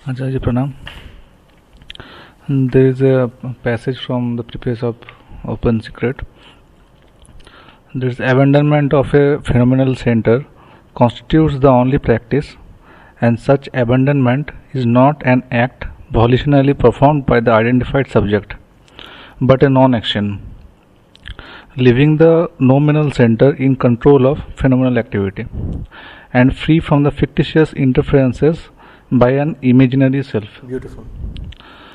Acharya Pranam. There is a passage from the preface of Open Secret. There is abandonment of a phenomenal center constitutes the only practice, and such abandonment is not an act volitionally performed by the identified subject, but a non-action, leaving the nominal center in control of phenomenal activity and free from the fictitious interferences by an imaginary self. Beautiful.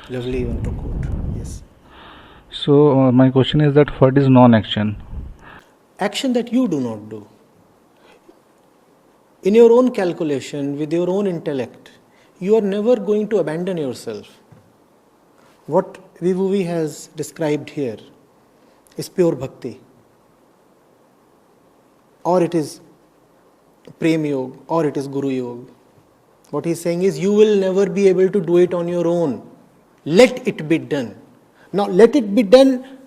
Lovely even to quote. Yes. So my question is that what is non-action? Action that you do not do. In your own calculation, with your own intellect, you are never going to abandon yourself. What Vibhuvi has described here is pure bhakti. Or it is Prem Yoga, or it is Guru Yoga. What he is saying is, you will never be able to do it on your own. Let it be done. Now, let it be done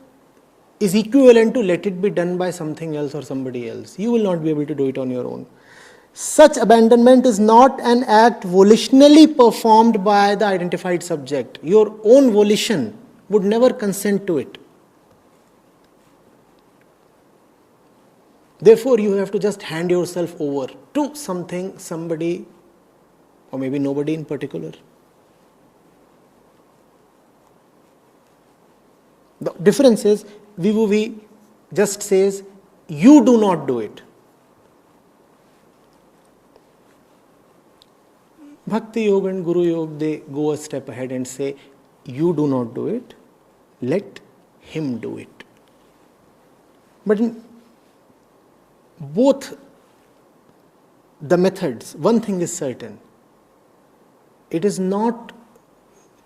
is equivalent to let it be done by something else or somebody else. You will not be able to do it on your own. Such abandonment is not an act volitionally performed by the identified subject. Your own volition would never consent to it. Therefore, you have to just hand yourself over to something, somebody, or maybe nobody in particular. The difference is, Vibhuvi just says, you do not do it. Bhakti Yoga and Guru Yoga, they go a step ahead and say, you do not do it, let him do it. But in both the methods, one thing is certain. It is not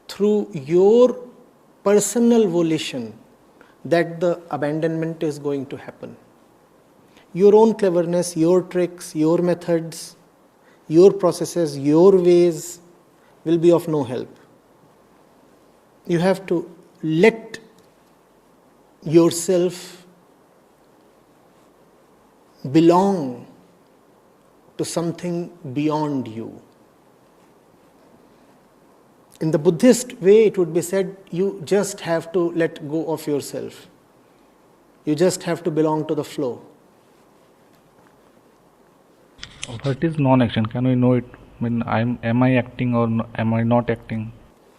through your personal volition that the abandonment is going to happen. Your own cleverness, your tricks, your methods, your processes, your ways will be of no help. You have to let yourself belong to something beyond you. In the Buddhist way, it would be said, you just have to let go of yourself. You just have to belong to the flow. What is non-action? Can we know it? I mean, am I acting or am I not acting?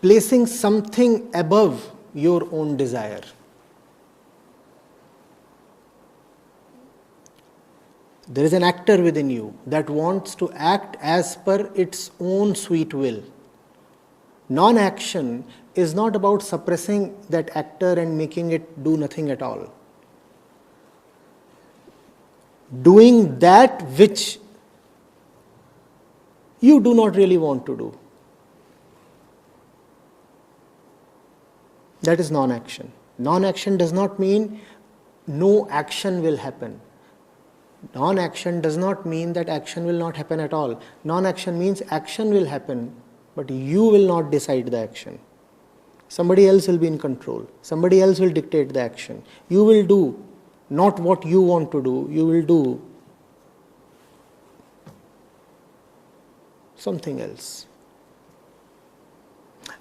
Placing something above your own desire. There is an actor within you that wants to act as per its own sweet will. Non-action is not about suppressing that actor and making it do nothing at all. Doing that which you do not really want to do. That is non-action. Non-action does not mean no action will happen. Non-action does not mean that action will not happen at all. Non-action means action will happen, but you will not decide the action. Somebody else will be in control. Somebody else will dictate the action. You will do not what you want to do. You will do something else.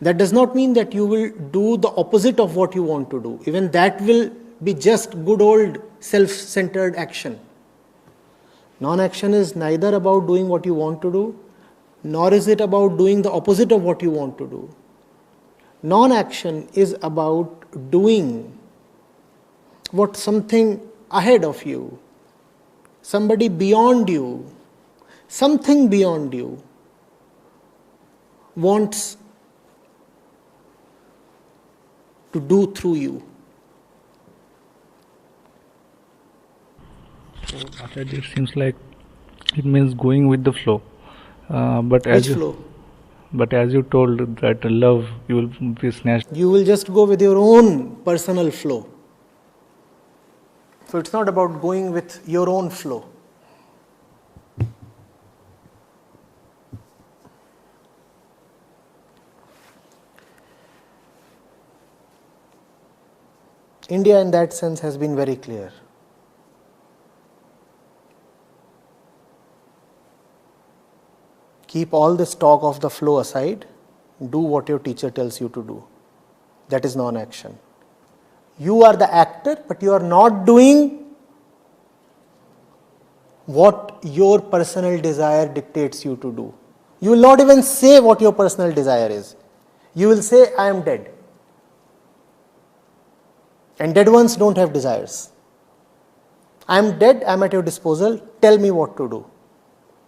That does not mean that you will do the opposite of what you want to do. Even that will be just good old self-centered action. Non-action is neither about doing what you want to do, nor is it about doing the opposite of what you want to do. Non-action is about doing what something ahead of you, somebody beyond you, something beyond you wants to do through you. So, Acharya, it seems like it means going with the flow. But Which flow? But as you told that love, you will be snatched. You will just go with your own personal flow. So it's not about going with your own flow. India in that sense has been very clear. Keep all this talk of the flow aside. do what your teacher tells you to do. That is non-action. You are the actor, but you are not doing what your personal desire dictates you to do. You will not even say what your personal desire is. You will say, I am dead. And dead ones don't have desires. I am dead, I am at your disposal, tell me what to do.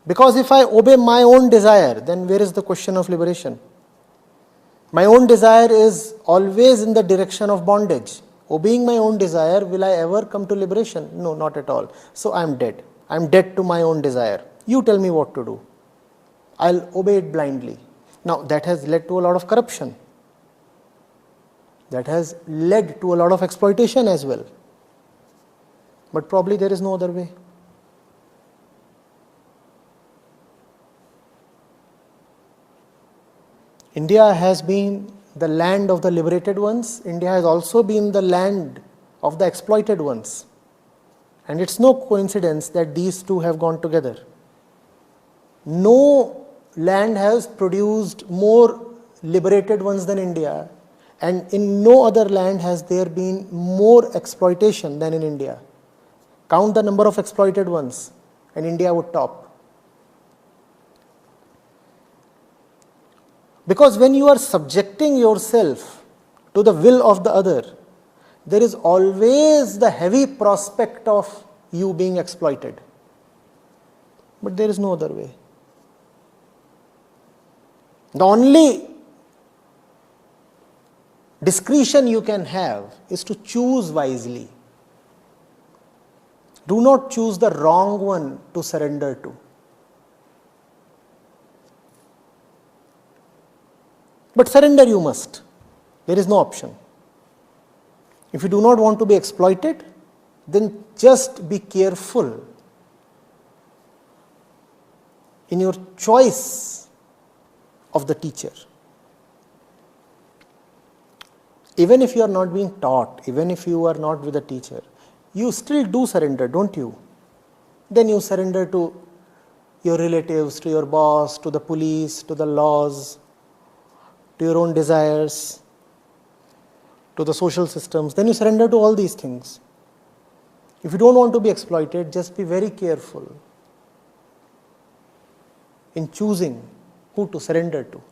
Because if I obey my own desire, then where is the question of liberation? My own desire is always in the direction of bondage. Obeying my own desire, will I ever come to liberation? No, not at all. So I am dead. I am dead to my own desire. You tell me what to do. I'll obey it blindly. Now that has led to a lot of corruption. That has led to a lot of exploitation as well. But probably there is no other way. India has been the land of the liberated ones. India has also been the land of the exploited ones. And it's no coincidence that these two have gone together. No land has produced more liberated ones than India, and in no other land has there been more exploitation than in India. Count the number of exploited ones, and India would top. Because when you are subjecting yourself to the will of the other, there is always the heavy prospect of you being exploited. But there is no other way. The only discretion you can have is to choose wisely. Do not choose the wrong one to surrender to. But surrender you must. There is no option. If you do not want to be exploited, then just be careful in your choice of the teacher. Even if you are not being taught, even if you are not with a teacher, you still do surrender, don't you? Then you surrender to your relatives, to your boss, to the police, to the laws, to your own desires, to the social systems. Then you surrender to all these things. If you don't want to be exploited, just be very careful in choosing who to surrender to.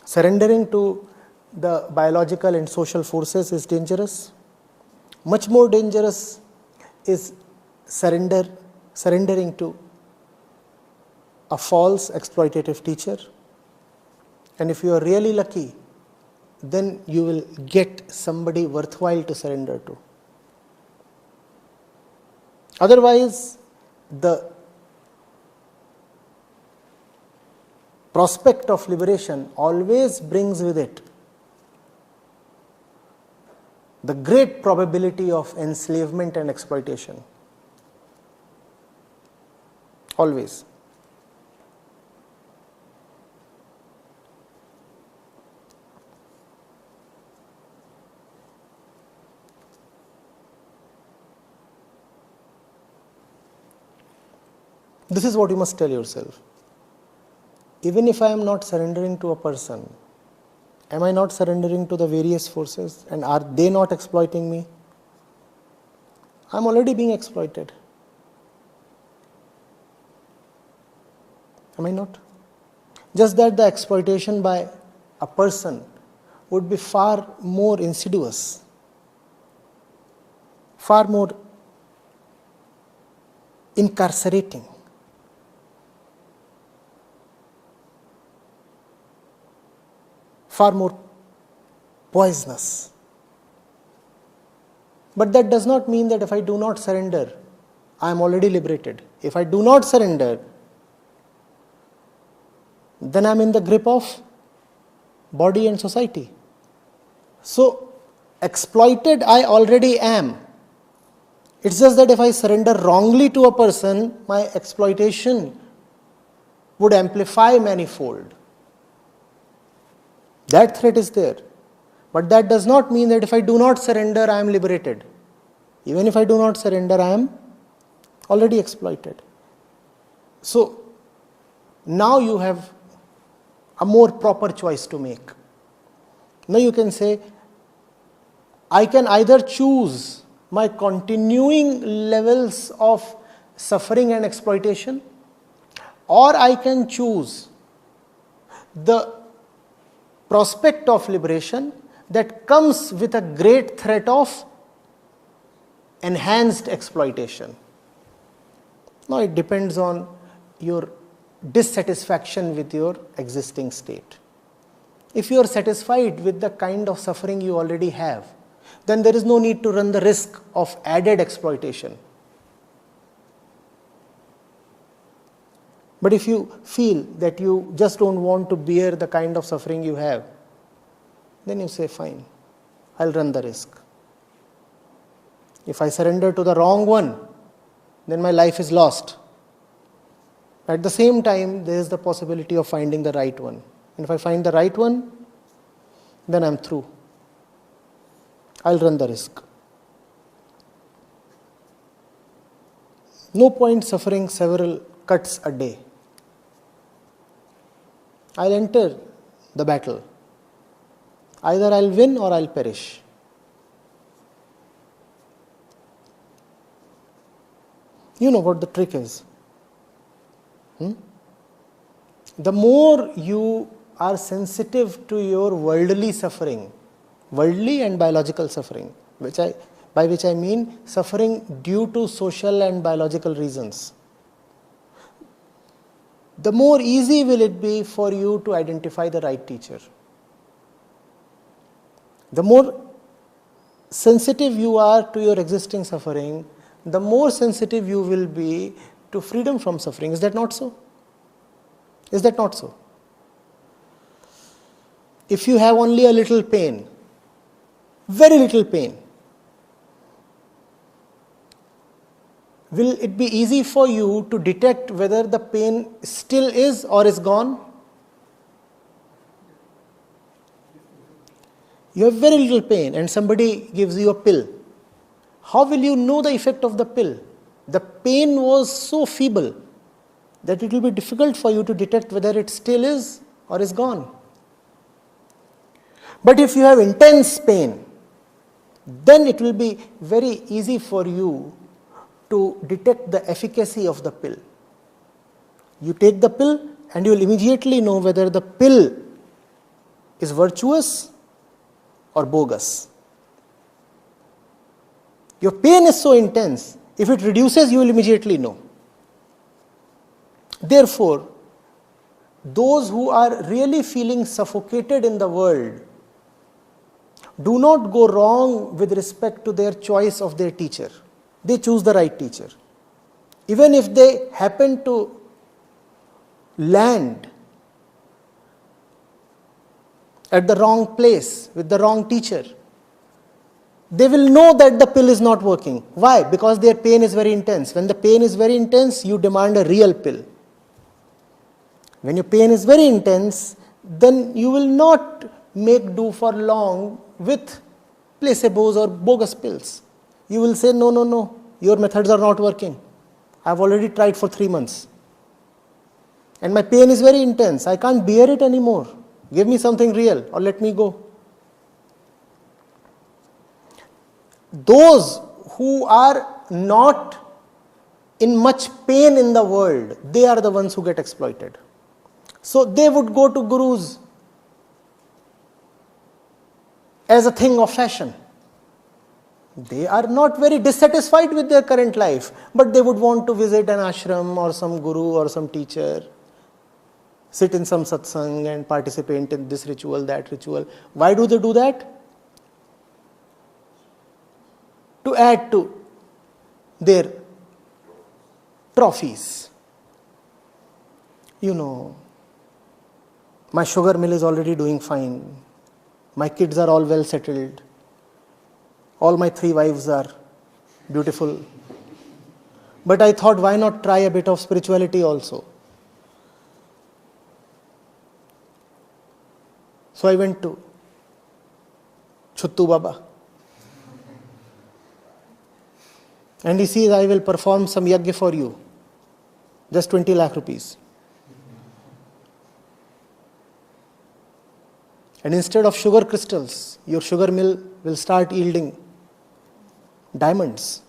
Surrendering to the biological and social forces is dangerous. Much more dangerous is surrendering to a false exploitative teacher. And if you are really lucky, then you will get somebody worthwhile to surrender to. Otherwise, the prospect of liberation always brings with it the great probability of enslavement and exploitation. Always. This is what you must tell yourself. Even if I am not surrendering to a person, am I not surrendering to the various forces, and are they not exploiting me? I am already being exploited. Am I not? Just that the exploitation by a person would be far more insidious, far more incarcerating. Far more poisonous. But that does not mean that if I do not surrender, I am already liberated. If I do not surrender, then I am in the grip of body and society. So, exploited I already am. It's just that if I surrender wrongly to a person, my exploitation would amplify manifold. That threat is there. But that does not mean that if I do not surrender, I am liberated. Even if I do not surrender, I am already exploited. So, Now you have a more proper choice to make. Now you can say, I can either choose my continuing levels of suffering and exploitation, or I can choose the prospect of liberation that comes with a great threat of enhanced exploitation. Now it depends on your dissatisfaction with your existing state. If you are satisfied with the kind of suffering you already have, then there is no need to run the risk of added exploitation. But if you feel that you just don't want to bear the kind of suffering you have, then you say, fine, I'll run the risk. If I surrender to the wrong one, then my life is lost. At the same time, there is the possibility of finding the right one. And if I find the right one, then I'm through. I'll run the risk. No point suffering several cuts a day. I'll enter the battle. Either I'll win or I'll perish. You know what the trick is. The more you are sensitive to your worldly suffering, worldly and biological suffering, by which I mean suffering due to social and biological reasons, the more easy will it be for you to identify the right teacher. The more sensitive you are to your existing suffering, the more sensitive you will be to freedom from suffering. Is that not so? Is that not so? If you have only a little pain, very little pain, will it be easy for you to detect whether the pain still is or is gone? You have very little pain and somebody gives you a pill. How will you know the effect of the pill? The pain was so feeble that it will be difficult for you to detect whether it still is or is gone. But if you have intense pain, then it will be very easy for you to detect the efficacy of the pill. You take the pill and you will immediately know whether the pill is virtuous or bogus. Your pain is so intense, if it reduces, you will immediately know. Therefore, those who are really feeling suffocated in the world do not go wrong with respect to their choice of their teacher. They choose the right teacher. Even if they happen to land at the wrong place with the wrong teacher, they will know that the pill is not working. Why? Because their pain is very intense. When the pain is very intense, you demand a real pill. When your pain is very intense, then you will not make do for long with placebos or bogus pills. You will say, no, your methods are not working. I have already tried for 3 months. And my pain is very intense. I can't bear it anymore. Give me something real or let me go. Those who are not in much pain in the world, they are the ones who get exploited. So they would go to gurus as a thing of fashion. They are not very dissatisfied with their current life, but they would want to visit an ashram or some guru or some teacher, sit in some satsang and participate in this ritual, that ritual. Why do they do that? To add to their trophies. You know, my sugar mill is already doing fine. My kids are all well settled. All my 3 wives are beautiful. But I thought, why not try a bit of spirituality also? So I went to Chuttu Baba. And he says, I will perform some yajna for you. Just 20 lakh rupees. And instead of sugar crystals, your sugar mill will start yielding diamonds.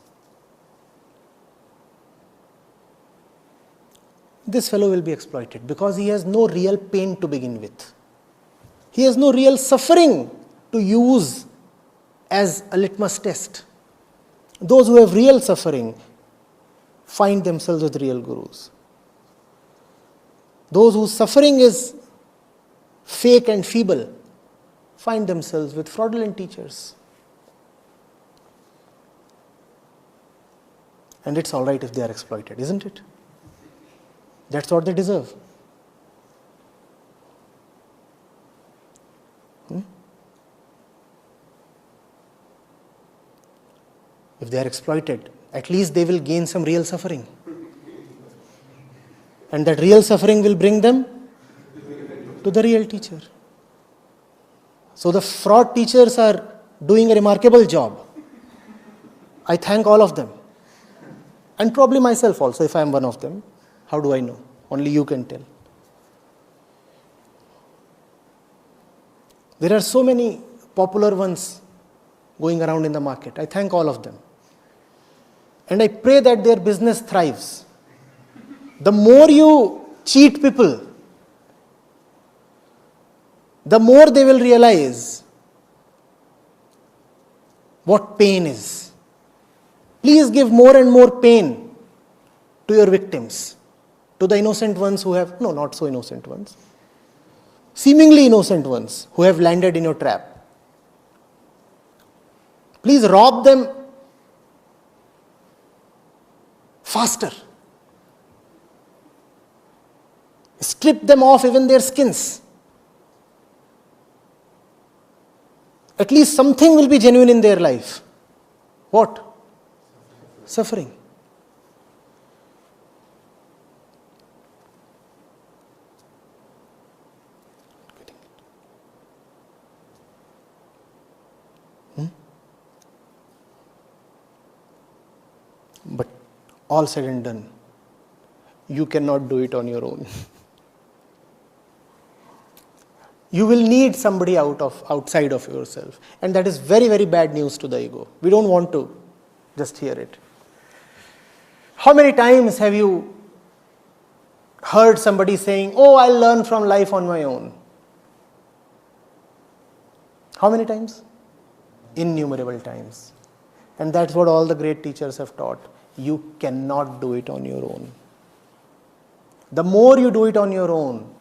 This fellow will be exploited because he has no real pain to begin with. He has no real suffering to use as a litmus test. Those who have real suffering find themselves with real gurus. Those whose suffering is fake and feeble find themselves with fraudulent teachers. And it's all right if they are exploited, isn't it? That's what they deserve. If they are exploited, at least they will gain some real suffering. And that real suffering will bring them to the real teacher. So the fraud teachers are doing a remarkable job. I thank all of them. And probably myself also, if I am one of them. How do I know? Only you can tell. There are so many popular ones going around in the market. I thank all of them. And I pray that their business thrives. The more you cheat people, the more they will realize what pain is. Please give more and more pain to your victims, to the innocent ones who have, no, not so innocent ones, seemingly innocent ones who have landed in your trap. Please rob them faster. Strip them off even their skins. At least something will be genuine in their life. What? Suffering. But all said and done, you cannot do it on your own. You will need somebody outside of yourself. And that is very, very bad news to the ego. We don't want to just hear it. How many times have you heard somebody saying, oh, I'll learn from life on my own? How many times? Innumerable times. And that's what all the great teachers have taught. You cannot do it on your own. The more you do it on your own,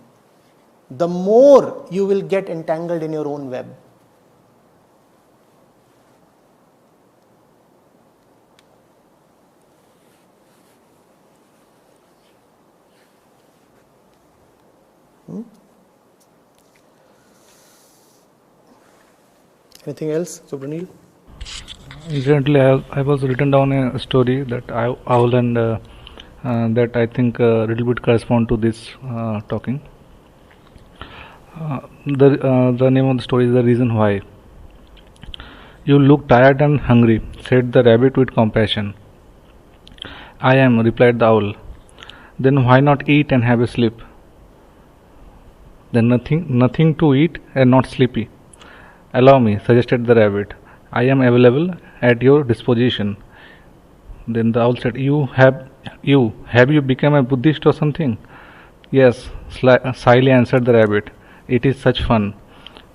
the more you will get entangled in your own web. Anything else, Subranil? Recently, I was written down a story that owl and that I think a little bit correspond to this talking. The name of the story is The Reason Why. You look tired and hungry, said the rabbit with compassion. I am, replied the owl. Then why not eat and have a sleep? Then nothing to eat and not sleepy. Allow me, suggested the rabbit. I am available at your disposition. Then the owl said, Have you become a Buddhist or something? Yes, slyly answered the rabbit. It is such fun.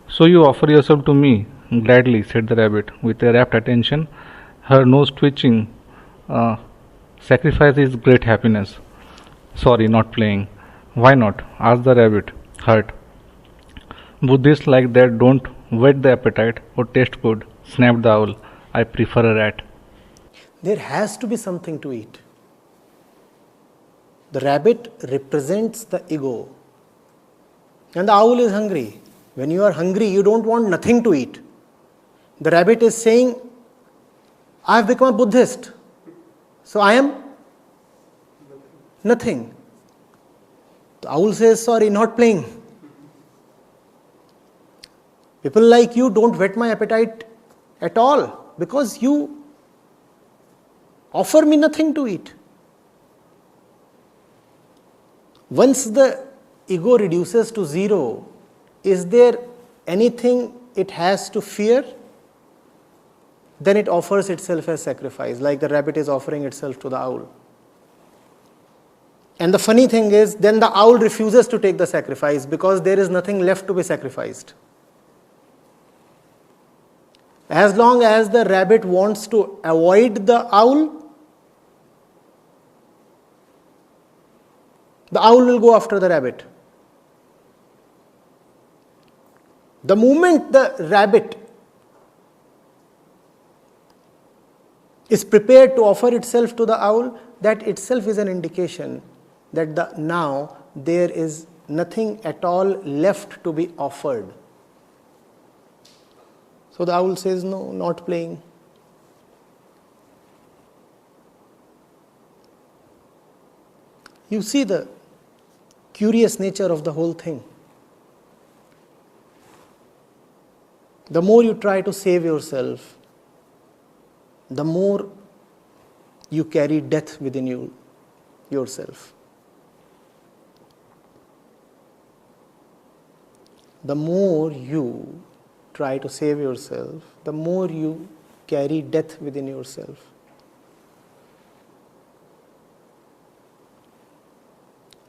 So you offer yourself to me? Gladly, said the rabbit, with a rapt attention, her nose twitching. Sacrifice is great happiness. Sorry, not playing. Why not? Asked the rabbit, hurt. Buddhists like that don't whet the appetite or taste good, snapped the owl. I prefer a rat. There has to be something to eat. The rabbit represents the ego. And the owl is hungry. When you are hungry, you don't want nothing to eat. The rabbit is saying, I have become a Buddhist. So I am nothing. The owl says, sorry, not playing. People like you don't whet my appetite at all because you offer me nothing to eat. Once the ego reduces to zero, is there anything it has to fear, then it offers itself as sacrifice, like the rabbit is offering itself to the owl. And the funny thing is, then the owl refuses to take the sacrifice because there is nothing left to be sacrificed. As long as the rabbit wants to avoid the owl will go after the rabbit. The moment the rabbit is prepared to offer itself to the owl, that itself is an indication that now there is nothing at all left to be offered. So the owl says, no, not playing. You see the curious nature of the whole thing. The more you try to save yourself, the more you carry death within yourself. The more you try to save yourself, the more you carry death within yourself.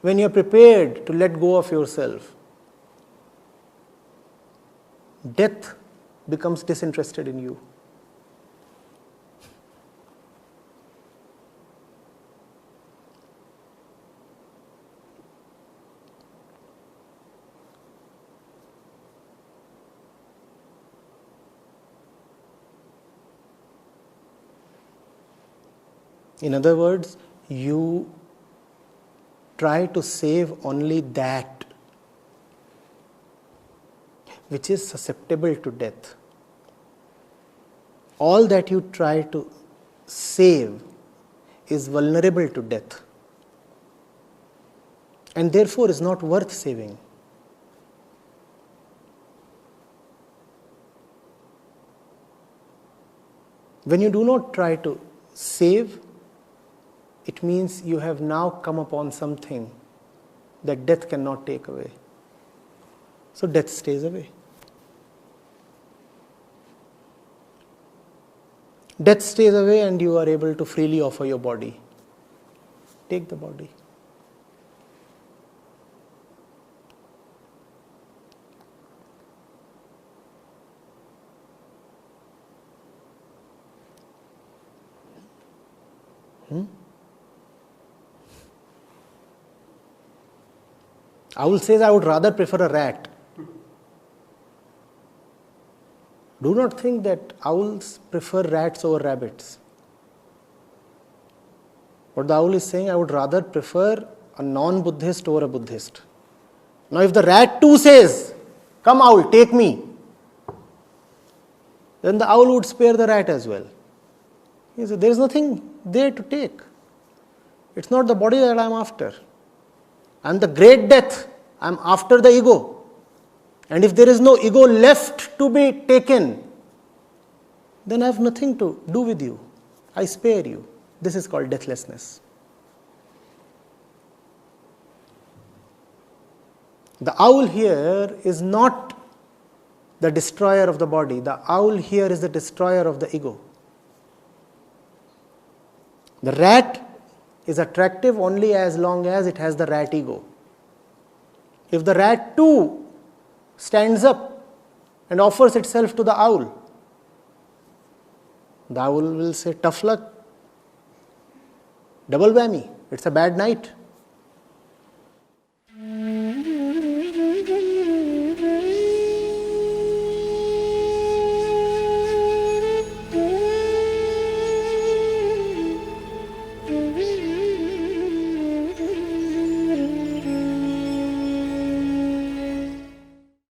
When you are prepared to let go of yourself, death becomes disinterested in you. In other words, you try to save only that which is susceptible to death. All that you try to save is vulnerable to death and therefore is not worth saving. When you do not try to save, it means you have now come upon something that death cannot take away. So death stays away. Death stays away and you are able to freely offer your body. Take the body. Owl says, I would rather prefer a rat. Do not think that owls prefer rats over rabbits. What the owl is saying, I would rather prefer a non-Buddhist over a Buddhist. Now if the rat too says, come owl, take me, then the owl would spare the rat as well. He said, there is nothing there to take. It's not the body that I am after. I am the great death. I am after the ego. And if there is no ego left to be taken, then I have nothing to do with you. I spare you. This is called deathlessness. The owl here is not the destroyer of the body. The owl here is the destroyer of the ego. The rat is attractive only as long as it has the rat ego. If the rat too stands up and offers itself to the owl will say, tough luck, double whammy, it's a bad night.